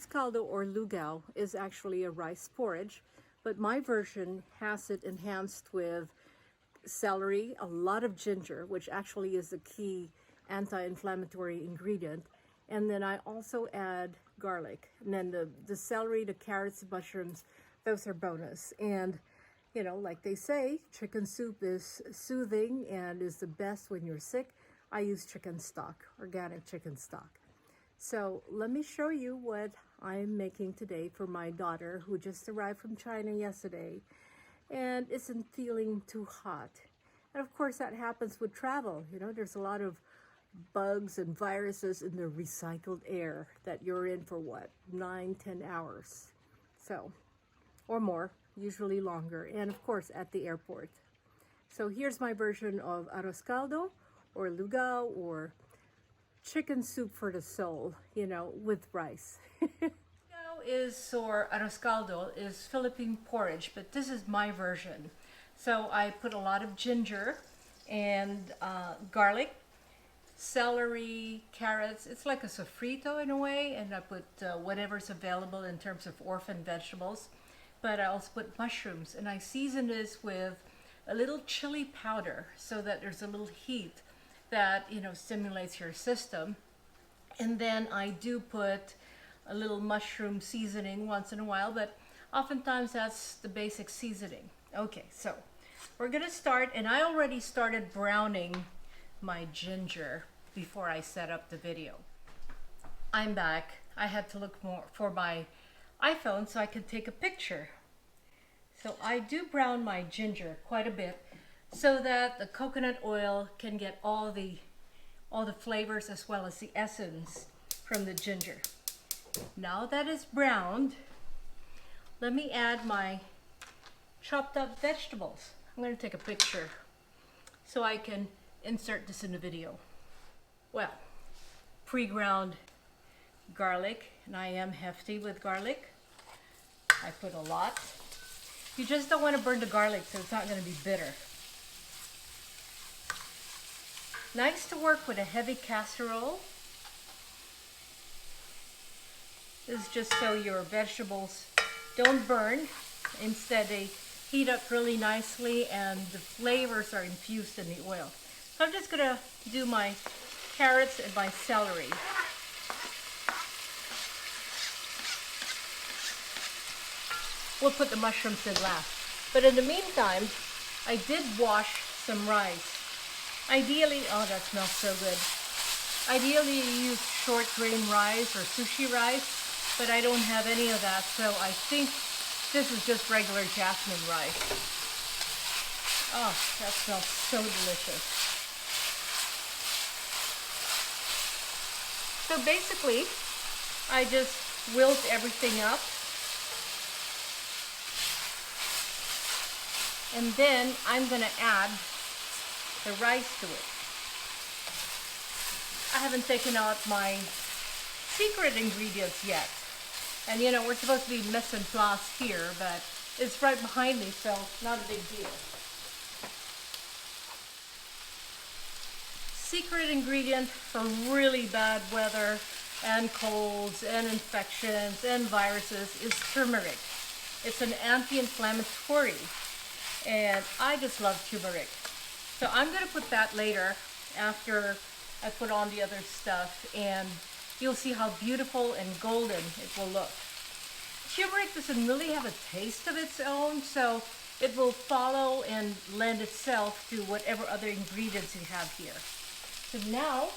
Arroz Caldo or Lugaw is actually a rice porridge, but my version has it enhanced with celery, a lot of ginger, which actually is the key anti-inflammatory ingredient, and then I also add garlic. And then the celery, the carrots, the mushrooms, those are bonus. And you know, like they say, chicken soup is soothing and is the best when you're sick. I use chicken stock, organic chicken stock. So let me show you what I'm making today for my daughter who just arrived from China yesterday and isn't feeling too hot. And of course that happens with travel. You know, there's a lot of bugs and viruses in the recycled air that you're in for what, 9-10 hours. So, or more, usually longer, and of course at the airport. So here's my version of Arroz Caldo or Lugaw or chicken soup for the soul, you know, with rice. Lugaw is, or Arroz Caldo is Philippine porridge, but this is my version. So I put a lot of ginger and garlic, celery, carrots. It's like a sofrito in a way, and I put whatever's available in terms of orphan vegetables. But I also put mushrooms, and I season this with a little chili powder so that there's a little heat that, you know, stimulates your system. And then I do put a little mushroom seasoning once in a while, but oftentimes that's the basic seasoning. Okay, so we're gonna start, and I already started browning my ginger before I set up the video. I'm back. I had to look more for my iPhone so I could take a picture. So I do brown my ginger quite a bit so that the coconut oil can get all the flavors as well as the essence from the ginger. Now that it's browned, let me add my chopped up vegetables. I'm going to take a picture so I can insert this in the video. Well, pre-ground garlic, and I am hefty with garlic. I put a lot. You just don't want to burn the garlic so it's not going to be bitter. Nice to work with a heavy casserole. This is just so your vegetables don't burn. Instead, they heat up really nicely and the flavors are infused in the oil. So I'm just going to do my carrots and my celery. We'll put the mushrooms in last. But in the meantime, I did wash some rice. Ideally, oh, that smells so good. Ideally, you use short grain rice or sushi rice, but I don't have any of that, so I think this is just regular jasmine rice. Oh, that smells so delicious. So basically, I just wilt everything up. And then I'm going to add the rice to it. I haven't taken out my secret ingredients yet. And you know, we're supposed to be mise en place here, but it's right behind me, so not a big deal. Secret ingredient for really bad weather and colds and infections and viruses is turmeric. It's an anti-inflammatory. And I just love turmeric. So I'm going to put that later after I put on the other stuff, and you'll see how beautiful and golden it will look. Turmeric doesn't really have a taste of its own, so it will follow and lend itself to whatever other ingredients you have here. So now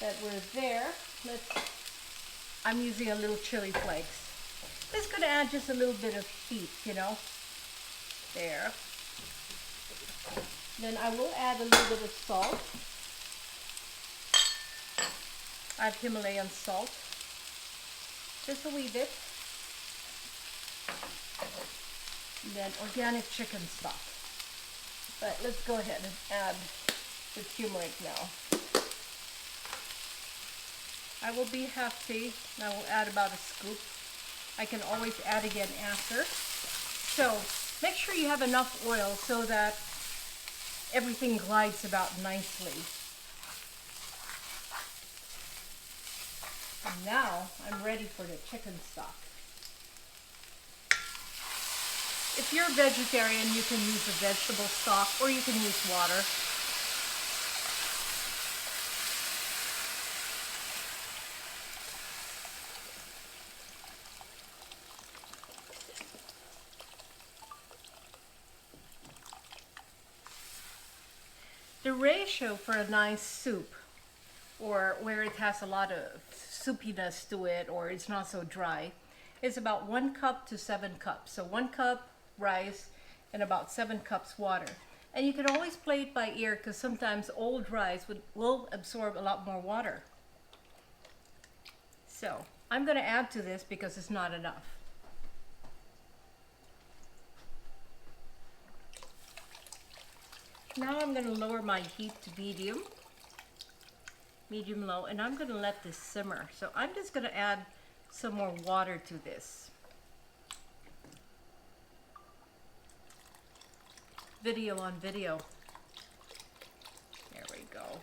that we're there, I'm using a little chili flakes. It's going to add just a little bit of heat, you know. There. Then I will add a little bit of salt. Add Himalayan salt. Just a wee bit. And then organic chicken stock. But let's go ahead and add the turmeric now. I will be hefty. I will add about a scoop. I can always add again after. So make sure you have enough oil so that everything glides about nicely. And now I'm ready for the chicken stock. If you're a vegetarian, you can use a vegetable stock or you can use water. The ratio for a nice soup, or where it has a lot of soupiness to it, or it's not so dry, is about 1 cup to 7 cups. So 1 cup rice and about 7 cups water. And you can always play it by ear because sometimes old rice will absorb a lot more water. So I'm going to add to this because it's not enough. Now I'm going to lower my heat to medium low, and I'm going to let this simmer. So I'm just going to add some more water to this. Video on video. There we go.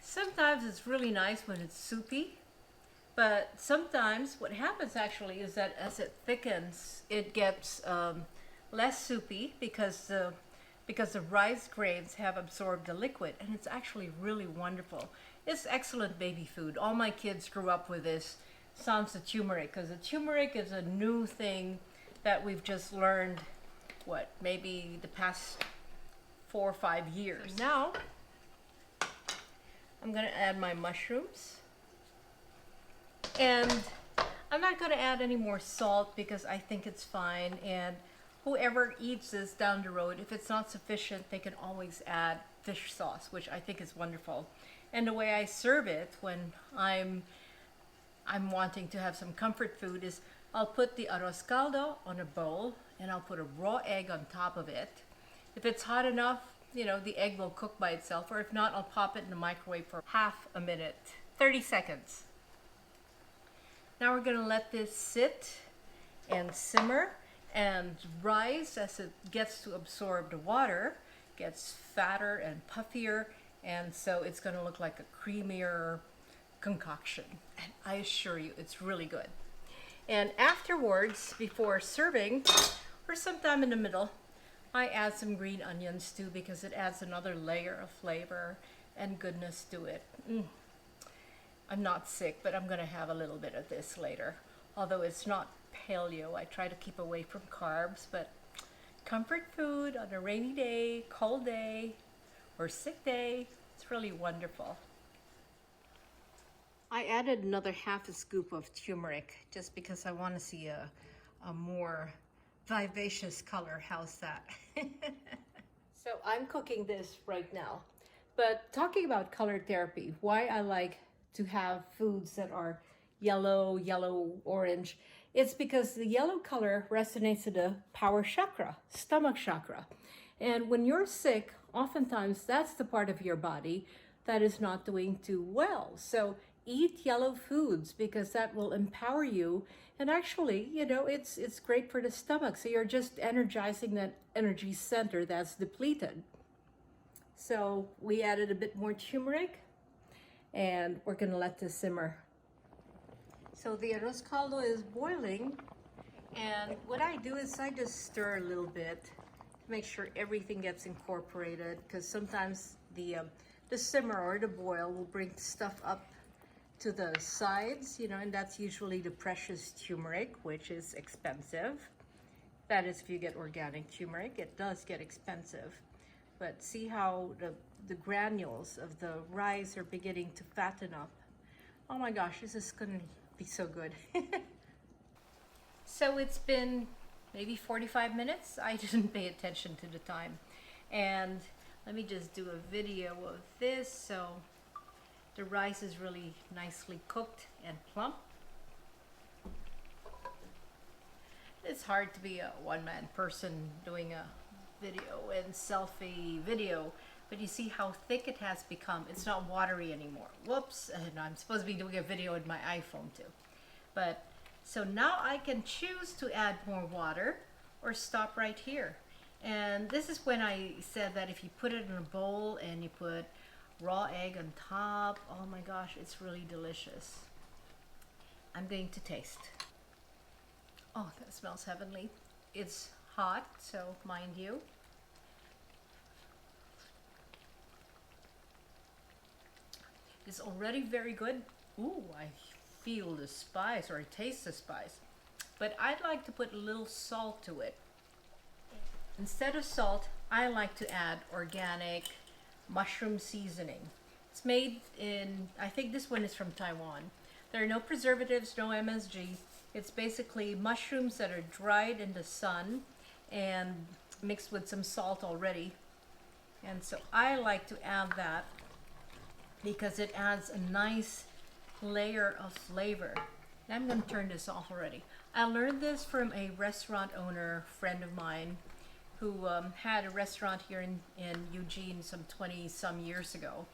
Sometimes it's really nice when it's soupy, but sometimes what happens actually is that as it thickens, it gets less soupy because the rice grains have absorbed the liquid, and it's actually really wonderful. It's excellent baby food. All my kids grew up with this sans the turmeric, because the turmeric is a new thing that we've just learned, maybe the past 4 or 5 years. So now I'm going to add my mushrooms, and I'm not going to add any more salt because I think it's fine, and whoever eats this down the road, if it's not sufficient, they can always add fish sauce, which I think is wonderful. And the way I serve it when I'm wanting to have some comfort food is I'll put the Arroz Caldo on a bowl and I'll put a raw egg on top of it. If it's hot enough, the egg will cook by itself, or if not, I'll pop it in the microwave for half a minute, 30 seconds. Now we're going to let this sit and simmer and rise as it gets to absorb the water, gets fatter and puffier, and so it's going to look like a creamier concoction. And I assure you, it's really good. And afterwards, before serving, or sometime in the middle, I add some green onions too, because it adds another layer of flavor and goodness to it. I'm not sick, but I'm going to have a little bit of this later. Although it's not paleo, I try to keep away from carbs, but comfort food on a rainy day, cold day, or sick day, it's really wonderful. I added another half a scoop of turmeric just because I want to see a more vivacious color. How's that? So I'm cooking this right now. But talking about color therapy, why I like to have foods that are yellow, orange, it's because the yellow color resonates to the power chakra, stomach chakra. And when you're sick, oftentimes that's the part of your body that is not doing too well. So eat yellow foods because that will empower you. And actually, it's great for the stomach. So you're just energizing that energy center that's depleted. So we added a bit more turmeric, and we're going to let this simmer. So the arroz caldo is boiling, and what I do is I just stir a little bit to make sure everything gets incorporated, because sometimes the simmer or the boil will bring stuff up to the sides, and that's usually the precious turmeric, which is expensive. That is, if you get organic turmeric, it does get expensive. But see how the granules of the rice are beginning to fatten up. Oh my gosh, this is gonna be so good. So it's been maybe 45 minutes. I didn't pay attention to the time. And let me just do a video of this. So the rice is really nicely cooked and plump. It's hard to be a one-man person doing a video and selfie video, but you see how thick it has become. It's not watery anymore. Whoops, and I'm supposed to be doing a video with my iPhone too. But so now I can choose to add more water or stop right here. And this is when I said that if you put it in a bowl and you put raw egg on top. Oh my gosh, it's really delicious. I'm going to taste. Oh, that smells heavenly. It's hot, so mind you. It's already very good. Ooh, I feel the spice, or I taste the spice. But I'd like to put a little salt to it. Instead of salt, I like to add organic mushroom seasoning. It's made in, I think this one is from Taiwan. There are no preservatives, no MSG. It's basically mushrooms that are dried in the sun and mixed with some salt already. And so I like to add that because it adds a nice layer of flavor. I'm going to turn this off already. I learned this from a restaurant owner friend of mine who had a restaurant here in Eugene some 20 some years ago.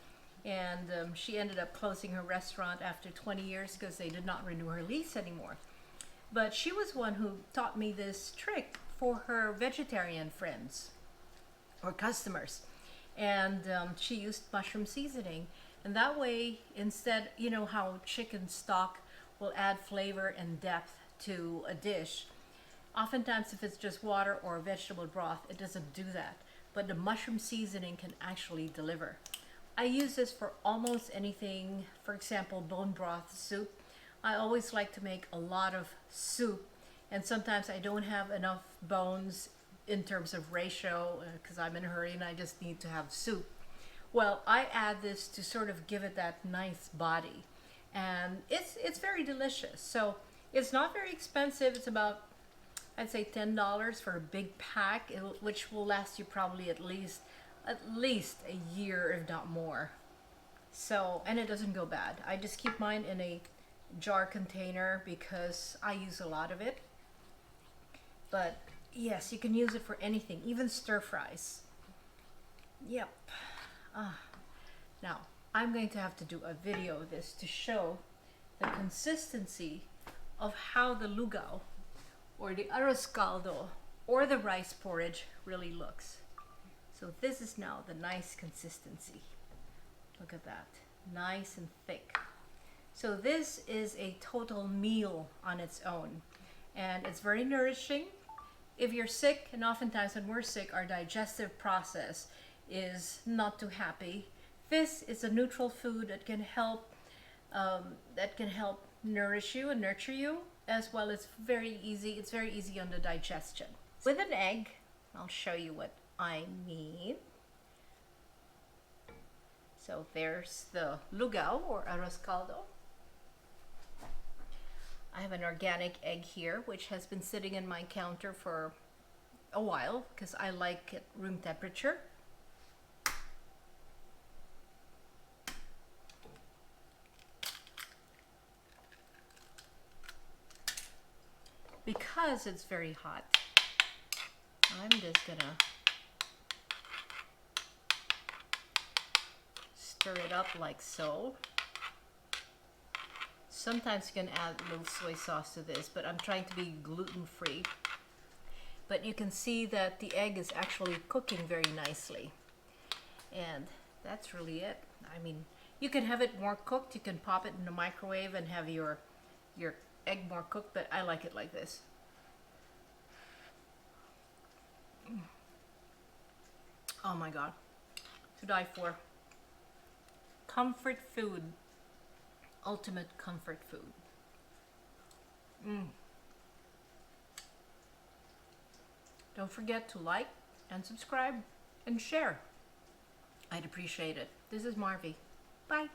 And she ended up closing her restaurant after 20 years because they did not renew her lease anymore. But she was one who taught me this trick for her vegetarian friends or customers. And she used mushroom seasoning. And that way, instead, you know how chicken stock will add flavor and depth to a dish. Oftentimes, if it's just water or vegetable broth, it doesn't do that. But the mushroom seasoning can actually deliver. I use this for almost anything. For example, bone broth soup. I always like to make a lot of soup, and sometimes I don't have enough bones in terms of ratio because I'm in a hurry and I just need to have soup. Well, I add this to sort of give it that nice body, and it's very delicious. So it's not very expensive. It's about, I'd say, $10 for a big pack, which will last you probably at least a year, if not more. So, and it doesn't go bad. I just keep mine in a jar container because I use a lot of it. But yes, you can use it for anything, even stir fries. Yep. Now, I'm going to have to do a video of this to show the consistency of how the lugaw or the arroz caldo or the rice porridge really looks. So this is now the nice consistency. Look at that, nice and thick. So this is a total meal on its own, and it's very nourishing. If you're sick, and oftentimes when we're sick, our digestive process is not too happy. This is a neutral food that can help nourish you and nurture you, as well as very easy. It's very easy on the digestion. With an egg, I'll show you what I mean. So there's the lugaw or arroz caldo. I have an organic egg here, which has been sitting in my counter for a while because I like it room temperature. Because it's very hot, I'm just gonna stir it up like so. Sometimes you can add a little soy sauce to this, but I'm trying to be gluten-free. But you can see that the egg is actually cooking very nicely. And that's really it. I mean, you can have it more cooked. You can pop it in the microwave and have your egg more cooked, but I like it like this. Oh my God, to die for. Comfort food, ultimate comfort food. Don't forget to like and subscribe and share. I'd appreciate it. This is Marvy. Bye.